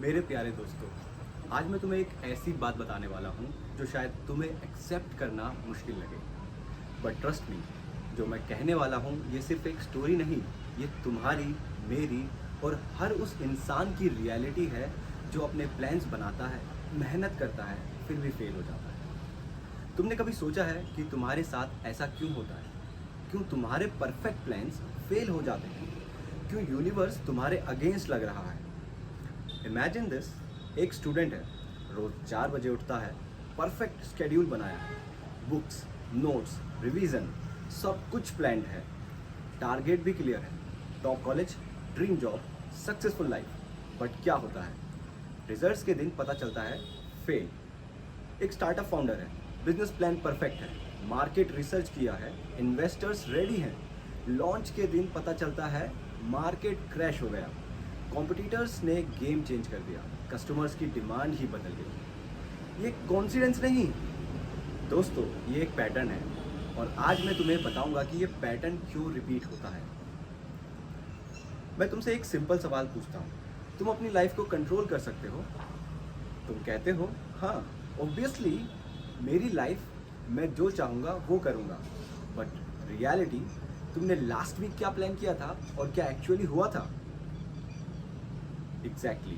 मेरे प्यारे दोस्तों, आज मैं तुम्हें एक ऐसी बात बताने वाला हूँ जो शायद तुम्हें एक्सेप्ट करना मुश्किल लगे। बट ट्रस्ट मी, जो मैं कहने वाला हूँ ये सिर्फ एक स्टोरी नहीं, ये तुम्हारी, मेरी और हर उस इंसान की रियलिटी है जो अपने प्लान्स बनाता है, मेहनत करता है, फिर भी फेल हो जाता है। तुमने कभी सोचा है कि तुम्हारे साथ ऐसा क्यों होता है? क्यों तुम्हारे परफेक्ट प्लान्स फेल हो जाते हैं? क्यों यूनिवर्स तुम्हारे अगेंस्ट लग रहा है? इमेजिन दिस, एक स्टूडेंट है, रोज 4 बजे उठता है, परफेक्ट स्केड्यूल बनाया है, बुक्स, नोट्स, रिवीजन, सब कुछ प्लान्ड है, टारगेट भी क्लियर है, top college, dream job, successful life. But क्या होता है? रिजल्ट्स के दिन पता चलता है फेल। एक स्टार्टअप फाउंडर है, बिजनेस प्लान परफेक्ट है, मार्केट रिसर्च किया है, इन्वेस्टर्स रेडी हैं, लॉन्च के दिन पता चलता है मार्केट क्रैश हो गया, कॉम्पिटिटर्स ने गेम चेंज कर दिया, कस्टमर्स की डिमांड ही बदल गई। ये कॉन्सिडेंस नहीं दोस्तों, ये एक पैटर्न है। और आज मैं तुम्हें बताऊंगा कि ये पैटर्न क्यों रिपीट होता है। मैं तुमसे एक सिंपल सवाल पूछता हूँ, तुम अपनी लाइफ को कंट्रोल कर सकते हो? तुम कहते हो हाँ, ऑब्वियसली मेरी लाइफ मैं जो चाहूँगा वो करूँगा। बट रियलिटी, तुमने लास्ट वीक क्या प्लान किया था और क्या एक्चुअली हुआ था? एग्जैक्टली।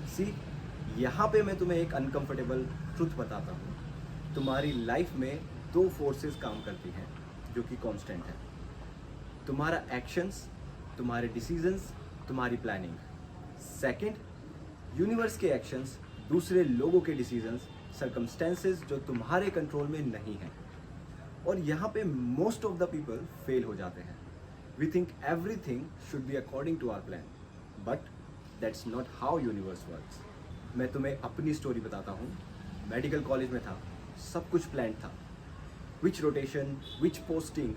सी, यहाँ पे मैं तुम्हें एक अनकंफर्टेबल ट्रुथ बताता हूँ। तुम्हारी लाइफ में दो फोर्सेस काम करती हैं जो कि कांस्टेंट है। तुम्हारा एक्शंस, तुम्हारे डिसीजंस, तुम्हारी प्लानिंग। सेकंड, यूनिवर्स के एक्शंस, दूसरे लोगों के डिसीजंस, सर्कमस्टेंसेस जो तुम्हारे कंट्रोल में नहीं है। और यहाँ पे most of the people fail हो जाते हैं। We think everything should be according to our plan, but that's not how universe works. मैं तुम्हें अपनी स्टोरी बताता हूँ। मेडिकल कॉलेज में था, सब कुछ प्लान था, विच रोटेशन, विच पोस्टिंग,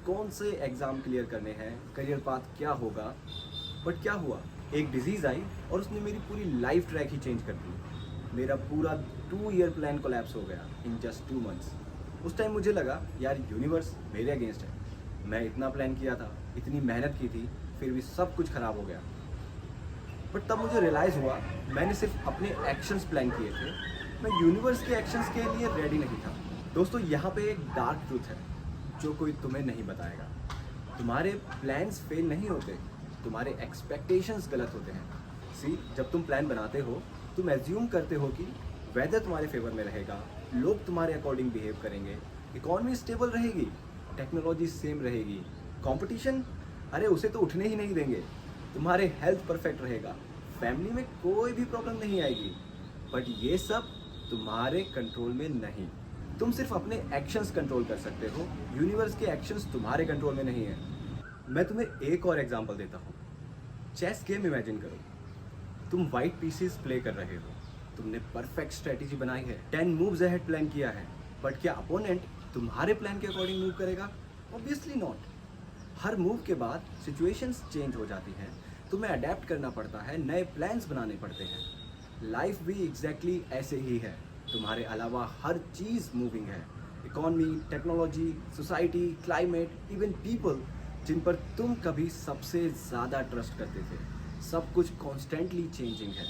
कौन से एग्ज़ाम क्लियर करने हैं, करियर पाथ क्या होगा। बट क्या हुआ, एक डिजीज़ आई और उसने मेरी पूरी लाइफ ट्रैक ही चेंज कर दी। मेरा पूरा 2 ईयर प्लान कोलैप्स हो गया इन जस्ट 2 मंथ्स। उस टाइम मुझे लगा यार यूनिवर्स मेरे अगेंस्ट है। मैं इतना प्लान किया था, इतनी मेहनत की थी, फिर भी सब कुछ ख़राब हो गया। बट तब मुझे रियलाइज़ हुआ मैंने सिर्फ अपने एक्शंस प्लान किए थे, मैं यूनिवर्स के एक्शंस के लिए रेडी नहीं था। दोस्तों, यहाँ पे एक डार्क ट्रूथ है जो कोई तुम्हें नहीं बताएगा। तुम्हारे प्लान्स फेल नहीं होते, तुम्हारे एक्सपेक्टेशंस गलत होते हैं। सी, जब तुम प्लान बनाते हो तुम एज्यूम करते हो कि वेदर तुम्हारे फेवर में रहेगा, लोग तुम्हारे अकॉर्डिंग बिहेव करेंगे, इकॉनमी स्टेबल रहेगी, टेक्नोलॉजी सेम रहेगी, कंपटीशन अरे उसे तो उठने ही नहीं देंगे, तुम्हारे हेल्थ परफेक्ट रहेगा, फैमिली में कोई भी प्रॉब्लम नहीं आएगी। बट ये सब तुम्हारे कंट्रोल में नहीं। तुम सिर्फ अपने एक्शंस कंट्रोल कर सकते हो, यूनिवर्स के एक्शंस तुम्हारे कंट्रोल में नहीं है। मैं तुम्हें एक और एग्जांपल देता हूँ। चेस गेम इमेजिन करो, तुम वाइट पीसेस प्ले कर रहे हो, तुमने परफेक्ट स्ट्रेटेजी बनाई है, 10 मूव्स अहेड प्लान किया है। बट क्या अपोनेंट तुम्हारे प्लान के अकॉर्डिंग मूव करेगा? Obviously not. हर मूव के बाद सिचुएशंस चेंज हो जाती हैं, तुम्हें अडेप्ट करना पड़ता है, नए प्लान्स बनाने पड़ते हैं। लाइफ भी एग्जैक्टली ऐसे ही है। तुम्हारे अलावा हर चीज़ मूविंग है, economy, technology, society, climate, even people जिन पर तुम कभी सबसे ज़्यादा ट्रस्ट करते थे। सब कुछ कॉन्स्टेंटली चेंजिंग है।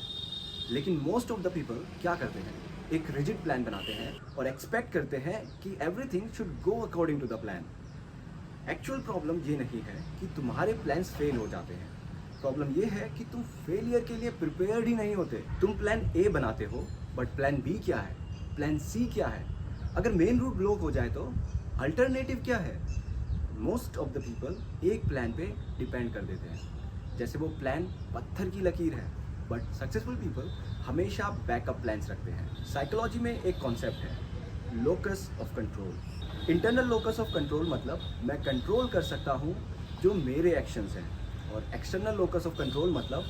लेकिन मोस्ट ऑफ द पीपल क्या करते हैं, एक रिजिड प्लान बनाते हैं और एक्सपेक्ट करते हैं कि everything should go according to the plan. Actual problem ये नहीं है कि तुम्हारे प्लान्स फेल हो जाते हैं, प्रॉब्लम ये है कि तुम फेलियर के लिए प्रिपेयर्ड ही नहीं होते। तुम प्लान ए बनाते हो, बट प्लान बी क्या है, प्लान सी क्या है? अगर मेन रूट ब्लॉक हो जाए तो अल्टरनेटिव क्या है? मोस्ट ऑफ द पीपल एक प्लान पे डिपेंड कर देते हैं, जैसे वो प्लान पत्थर की लकीर है। बट सक्सेसफुल पीपल हमेशा बैकअप प्लान्स रखते हैं। साइकोलॉजी में एक कॉन्सेप्ट है, locus of control. Internal locus of control मतलब मैं कंट्रोल कर सकता हूँ जो मेरे एक्शंस हैं, और एक्सटर्नल लोकस ऑफ कंट्रोल मतलब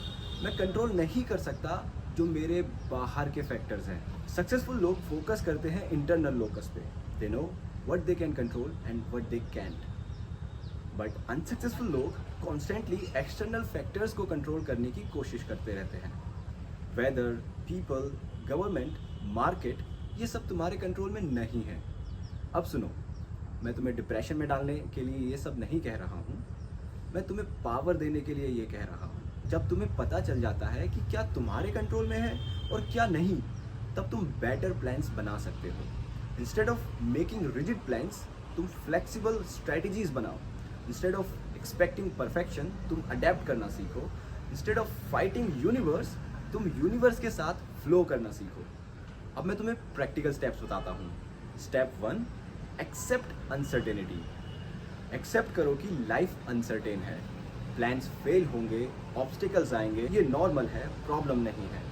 मैं कंट्रोल नहीं कर सकता जो मेरे बाहर के फैक्टर्स हैं। सक्सेसफुल लोग फोकस करते हैं इंटरनल लोकस पे, they know what they can control and what they can't. But unsuccessful लोग कॉन्स्टेंटली एक्सटर्नल फैक्टर्स को कंट्रोल करने की कोशिश करते रहते हैं। वेदर, पीपल, गवर्नमेंट, मार्केट, ये सब तुम्हारे कंट्रोल में नहीं है। अब सुनो, मैं तुम्हें डिप्रेशन में डालने के लिए ये सब नहीं कह रहा हूँ, मैं तुम्हें पावर देने के लिए ये कह रहा हूँ। जब तुम्हें पता चल जाता है कि क्या तुम्हारे कंट्रोल में है और क्या नहीं, तब तुम बेटर प्लान्स बना सकते हो। Instead of making rigid plans, तुम फ्लेक्सिबल स्ट्रेटजीज बनाओ। इंस्टेड ऑफ एक्सपेक्टिंग परफेक्शन, तुम अडेप्ट करना सीखो। इंस्टेड ऑफ फाइटिंग यूनिवर्स, तुम यूनिवर्स के साथ फ्लो करना सीखो। अब मैं तुम्हें प्रैक्टिकल स्टेप्स बताता हूँ। Step 1, accept uncertainty. एक्सेप्ट करो कि लाइफ अनसर्टेन है, प्लान्स फेल होंगे, ऑब्स्टिकल्स आएंगे, ये नॉर्मल है, प्रॉब्लम नहीं है।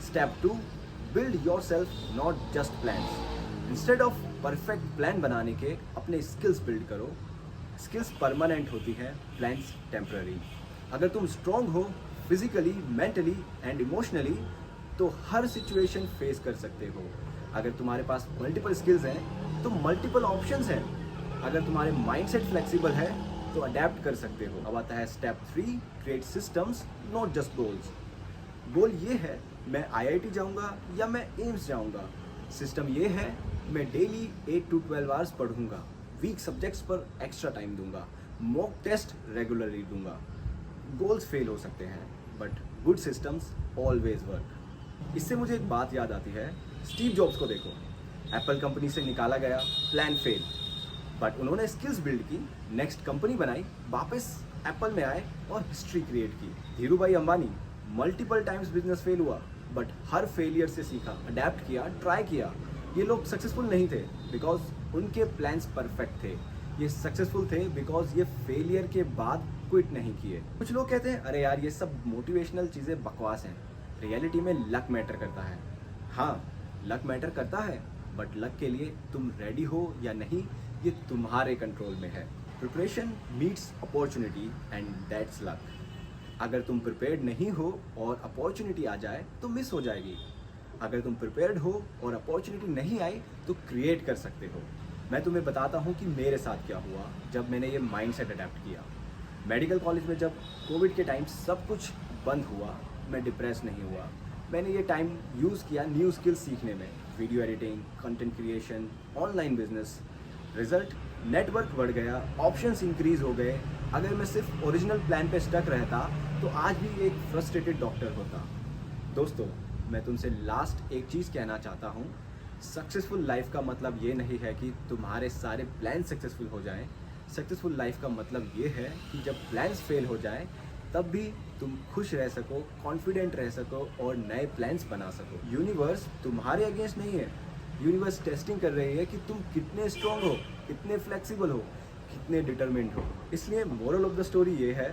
Step 2, build your self, not just plans. Instead of perfect plan बनाने के अपने स्किल्स बिल्ड करो। स्किल्स परमानेंट होती हैं, प्लान्स टेम्पररी। अगर तुम स्ट्रॉन्ग हो फिजिकली, मेंटली एंड इमोशनली, तो हर सिचुएशन फेस कर सकते हो। अगर तुम्हारे पास मल्टीपल स्किल्स हैं तो मल्टीपल ऑप्शंस हैं। अगर तुम्हारे माइंडसेट फ्लेक्सिबल है तो अडेप्ट कर सकते हो। अब आता है step 3, create systems, not just goals. Goal ये है मैं IIT जाऊंगा या मैं एम्स जाऊंगा। सिस्टम ये है मैं डेली 8 to 12 आवर्स पढ़ूंगा, वीक सब्जेक्ट्स पर एक्स्ट्रा टाइम दूंगा, मॉक टेस्ट रेगुलरली दूंगा। गोल्स फेल हो सकते हैं but good systems always work. इससे मुझे एक बात याद आती है, स्टीव जॉब्स को देखो, एप्पल कंपनी से निकाला गया, प्लान फेल, बट उन्होंने स्किल्स बिल्ड की, नेक्स्ट कंपनी बनाई, वापस एप्पल में आए और हिस्ट्री क्रिएट की। धीरू भाई Ambani, multiple times business fail हुआ बट हर फेलियर से सीखा, अडेप्ट किया, ट्राई किया। ये लोग सक्सेसफुल नहीं थे बिकॉज उनके प्लान्स परफेक्ट थे। ये सक्सेसफुल थे बिकॉज ये फेलियर के बाद क्विट नहीं किए। कुछ लोग कहते हैं अरे यार ये सब मोटिवेशनल चीज़ें बकवास हैं। रियलिटी में लक मैटर करता है। हाँ, लक मैटर करता है, बट लक के लिए तुम रेडी हो या नहीं ये तुम्हारे कंट्रोल में है। Preparation meets opportunity and that's luck. अगर तुम प्रिपेयर्ड नहीं हो और अपॉर्चुनिटी आ जाए तो मिस हो जाएगी। अगर तुम प्रिपेयर्ड हो और अपॉर्चुनिटी नहीं आई तो क्रिएट कर सकते हो। मैं तुम्हें बताता हूँ कि मेरे साथ क्या हुआ जब मैंने ये माइंडसेट अडेप्ट किया। मेडिकल कॉलेज में जब कोविड के टाइम सब कुछ बंद हुआ, मैं डिप्रेस नहीं हुआ। मैंने ये टाइम यूज़ किया न्यू स्किल्स सीखने में, video editing, content creation, online business. Result, network बढ़ गया, ऑप्शंस इंक्रीज हो गए। अगर मैं सिर्फ ओरिजिनल प्लान पे स्टक रहता तो आज भी एक फ्रस्ट्रेटेड डॉक्टर होता। दोस्तों, मैं तुमसे लास्ट एक चीज़ कहना चाहता हूँ, सक्सेसफुल लाइफ का मतलब ये नहीं है कि तुम्हारे सारे प्लान सक्सेसफुल हो जाएं। सक्सेसफुल लाइफ का मतलब ये है कि जब प्लान्स फेल हो जाएं तब भी तुम खुश रह सको, कॉन्फिडेंट रह सको और नए प्लान्स बना सको। यूनिवर्स तुम्हारे अगेंस्ट नहीं है। यूनिवर्स टेस्टिंग कर रही है कि तुम कितने स्ट्रॉन्ग हो, कितने फ्लेक्सिबल हो, कितने डिटरमिन्ड हो। इसलिए मोरल ऑफ द स्टोरी ये है,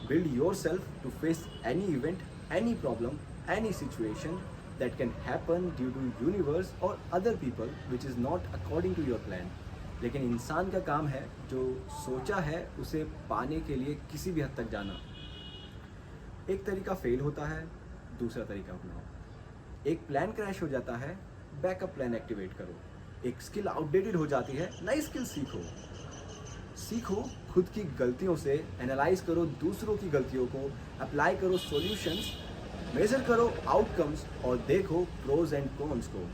build yourself to face any event, any problem, any situation that can happen due to universe or other people which is not according to your plan। लेकिन इंसान का काम है जो सोचा है उसे पाने के लिए किसी भी हद तक जाना। एक तरीका फेल होता है, दूसरा तरीका अपनाओ। एक प्लान क्रैश हो जाता है, बैकअप प्लान एक्टिवेट करो। एक स्किल आउटडेटेड हो जाती है, नई स्किल सीखो। सीखो खुद की गलतियों से, एनालाइज करो दूसरों की गलतियों को, अप्लाई करो सॉल्यूशंस, मेजर करो आउटकम्स और देखो प्रोज एंड कॉन्स को।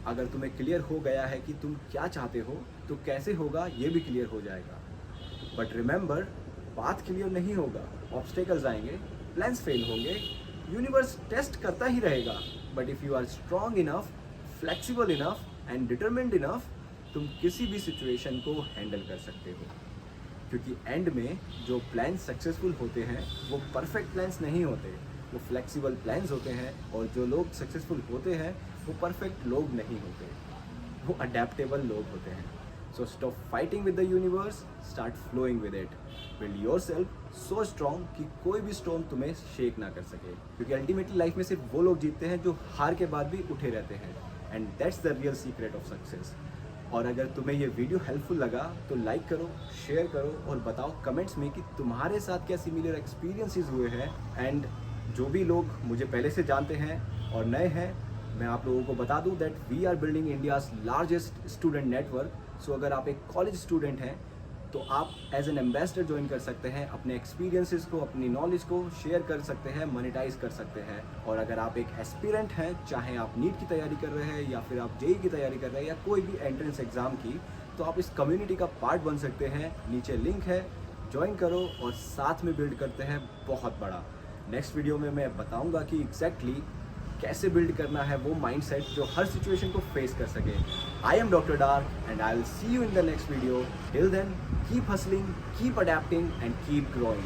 अगर तुम्हें क्लियर हो गया है कि तुम क्या चाहते हो तो कैसे होगा ये भी क्लियर हो जाएगा। बट रिमेंबर, पाथ क्लियर नहीं होगा, ऑब्स्टेकल्स आएंगे, प्लान्स फेल होंगे, यूनिवर्स टेस्ट करता ही रहेगा। But if you are strong enough, flexible enough and determined enough, तुम किसी भी सिचुएशन को हैंडल कर सकते हो। क्योंकि एंड में जो प्लान्स सक्सेसफुल होते हैं वो परफेक्ट प्लान्स नहीं होते, वो फ्लेक्सिबल प्लान्स होते हैं। और जो लोग सक्सेसफुल होते हैं वो परफेक्ट लोग नहीं होते, वो अडेप्टेबल लोग होते हैं। So stop fighting with the universe, start flowing with it. Build yourself so strong कि कोई भी स्टॉर्म तुम्हें शेक ना कर सके। क्योंकि अल्टीमेटली लाइफ में सिर्फ वो लोग जीतते हैं जो हार के बाद भी उठे रहते हैं, and that's the real secret of success. और अगर तुम्हें ये वीडियो हेल्पफुल लगा तो लाइक करो, शेयर करो और बताओ कमेंट्स में कि तुम्हारे साथ क्या सिमिलर एक्सपीरियंसेस हुए हैं। एंड जो भी लोग मुझे पहले से जानते हैं और नए हैं, मैं आप लोगों को बता दूं that we are building India's largest student network. So अगर आप एक कॉलेज स्टूडेंट हैं तो आप एज एन एम्बेसडर ज्वाइन कर सकते हैं, अपने एक्सपीरियंसेस को, अपनी नॉलेज को शेयर कर सकते हैं, मोनेटाइज कर सकते हैं। और अगर आप एक एस्पिरेंट हैं, चाहे आप नीट की तैयारी कर रहे हैं या फिर आप जेईई की तैयारी कर रहे हैं या कोई भी एंट्रेंस एग्जाम की, तो आप इस कम्युनिटी का पार्ट बन सकते हैं। नीचे लिंक है, ज्वाइन करो और साथ में बिल्ड करते हैं बहुत बड़ा। नेक्स्ट वीडियो में मैं बताऊंगा कि एग्जैक्टली कैसे बिल्ड करना है वो माइंडसेट जो हर सिचुएशन को फेस कर सके। I am doctor dark and I will see you in the next video. Till then keep hustling, keep adapting and keep growing.